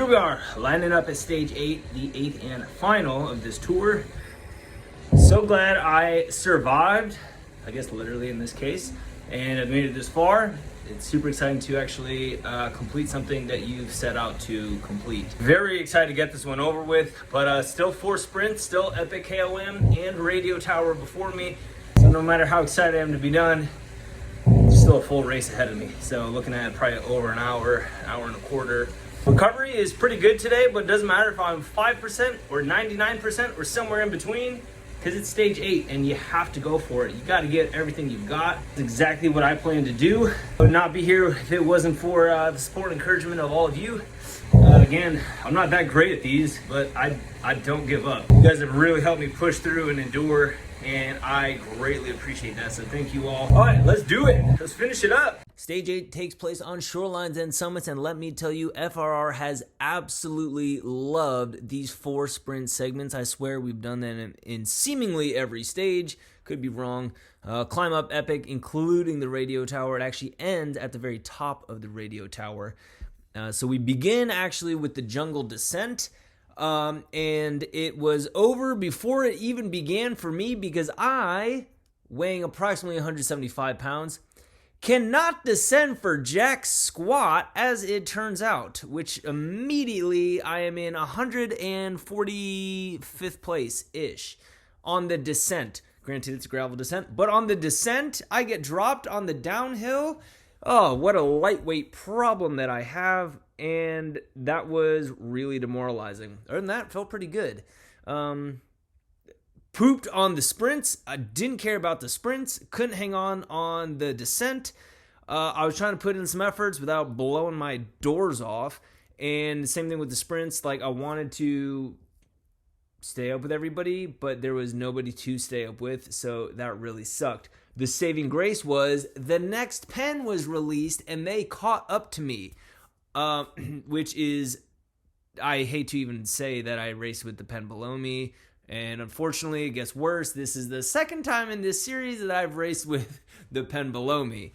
Here we are, lining up at stage 8, the 8th and final of this tour. So glad I survived, I guess literally in this case, and I've made it this far. It's super exciting to actually complete something that you've set out to complete. Very excited to get this one over with, but still 4 sprints, still epic KOM and radio tower before me. So no matter how excited I am to be done, there's still a full race ahead of me. So looking at probably over an hour and a quarter. Recovery is pretty good today, but it doesn't matter if I'm 5% or 99% or somewhere in between, because it's stage 8 and you have to go for it. You got to get everything you've got. It's exactly what I plan to do. I would not be here if it wasn't for the support and encouragement of all of you. Again, I'm not that great at these, but I don't give up. You guys have really helped me push through and endure, and I greatly appreciate that, so thank you all. All right, let's do it. Let's finish it up. Stage 8 takes place on shorelines and summits, and let me tell you, FRR has absolutely loved these 4 sprint segments. I swear we've done that in seemingly every stage. Could be wrong. Climb up epic, including the radio tower. It actually ends at the very top of the radio tower. So we begin actually with the jungle descent. And it was over before it even began for me, because I, weighing approximately 175 pounds, cannot descend for jack squat, as it turns out, which immediately I am in 145th place-ish on the descent. Granted, it's a gravel descent, but on the descent, I get dropped on the downhill. Oh, what a lightweight problem that I have, and that was really demoralizing. Other than that, felt pretty good. Pooped on the sprints. I didn't care about the sprints. Couldn't hang on the descent. I was trying to put in some efforts without blowing my doors off. And the same thing with the sprints. Like, I wanted to stay up with everybody, but there was nobody to stay up with, so that really sucked. The saving grace was the next pen was released, and they caught up to me, which is, I hate to even say that I raced with the pen below me. And unfortunately, it gets worse. This is the second time in this series that I've raced with the pen below me.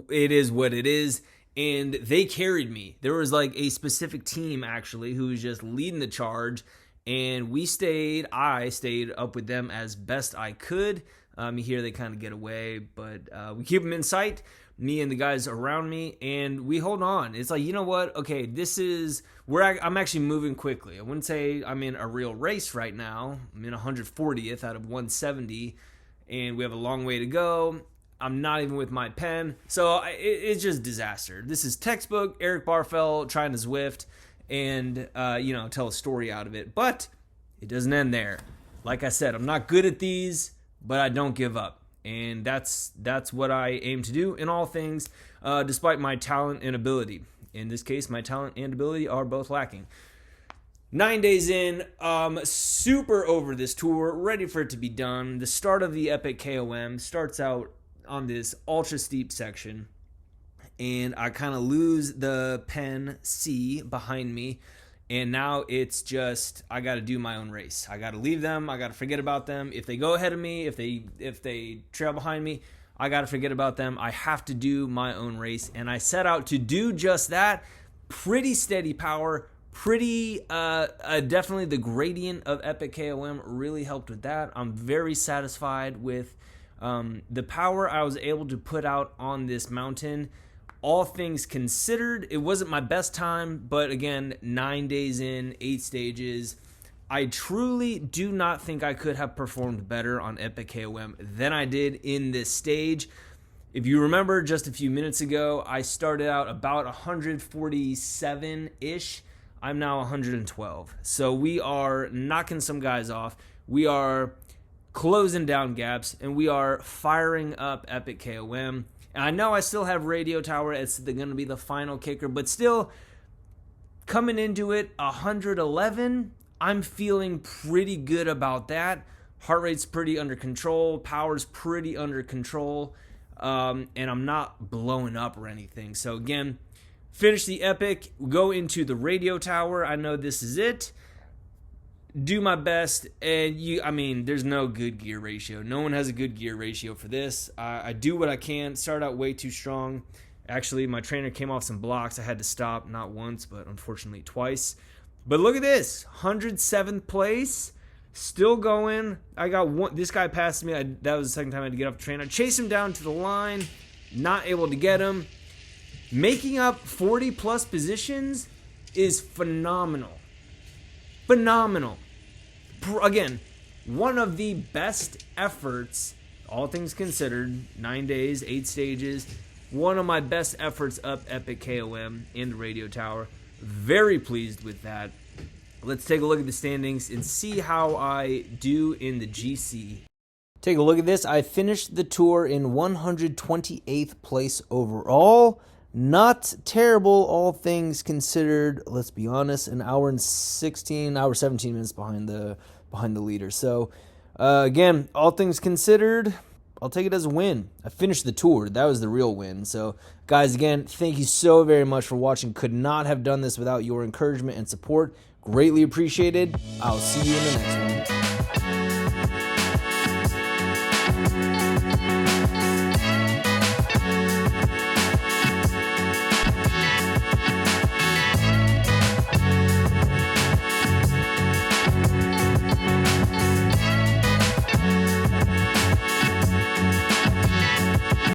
It is what it is. And they carried me. There was like a specific team, actually, who was just leading the charge. And I stayed up with them as best I could. Here they kind of get away, but we keep them in sight, me and the guys around me, and we hold on. It's like, you know what? Okay, I'm actually moving quickly. I wouldn't say I'm in a real race right now. I'm in 140th out of 170, and we have a long way to go. I'm not even with my pen, so it's just disaster. This is textbook Eric Barfell trying to Zwift and tell a story out of it, but it doesn't end there. Like I said, I'm not good at these, but I don't give up. And that's what I aim to do in all things, despite my talent and ability. In this case, my talent and ability are both lacking. 9 days in, super over this tour, ready for it to be done. The start of the epic KOM starts out on this ultra steep section, and I kind of lose the pen C behind me. And now it's just, I got to do my own race. I got to leave them. I got to forget about them. If they go ahead of me, if they trail behind me, I got to forget about them. I have to do my own race. And I set out to do just that. Pretty steady power. Definitely the gradient of Epic KOM really helped with that. I'm very satisfied with the power I was able to put out on this mountain. All things considered, it wasn't my best time, but again, 9 days in, 8 stages. I truly do not think I could have performed better on Epic KOM than I did in this stage. If you remember just a few minutes ago, I started out about 147-ish. I'm now 112. So we are knocking some guys off. We are closing down gaps, and we are firing up Epic KOM. And I know I still have radio tower. It's going to be the final kicker, but still coming into it 111, I'm feeling pretty good about that. Heart rate's pretty under control. Power's pretty under control. And I'm not blowing up or anything. So again, finish the epic, go into the radio tower. I know this is it. Do my best, and there's no good gear ratio. No one has a good gear ratio for this. I do what I can. Start out way too strong. Actually, my trainer came off some blocks. I had to stop, not once, but unfortunately twice. But look at this, 107th place, still going. I got one. This guy passed me. That was the second time I had to get off the train. I chased him down to the line, not able to get him. Making up 40 plus positions is phenomenal. Phenomenal. Again, one of the best efforts, all things considered, 9 days, 8 stages. One of my best efforts up Epic KOM in the radio tower. Very pleased with that. Let's take a look at the standings and see how I do in the GC. Take a look at this. I finished the tour in 128th place overall. Not terrible, all things considered. Let's be honest, an hour 17 minutes behind the leader. So, again, all things considered, I'll take it as a win. I finished the tour. That was the real win. So, guys, again, thank you so very much for watching. Could not have done this without your encouragement and support. Greatly appreciated. I'll see you in the next one.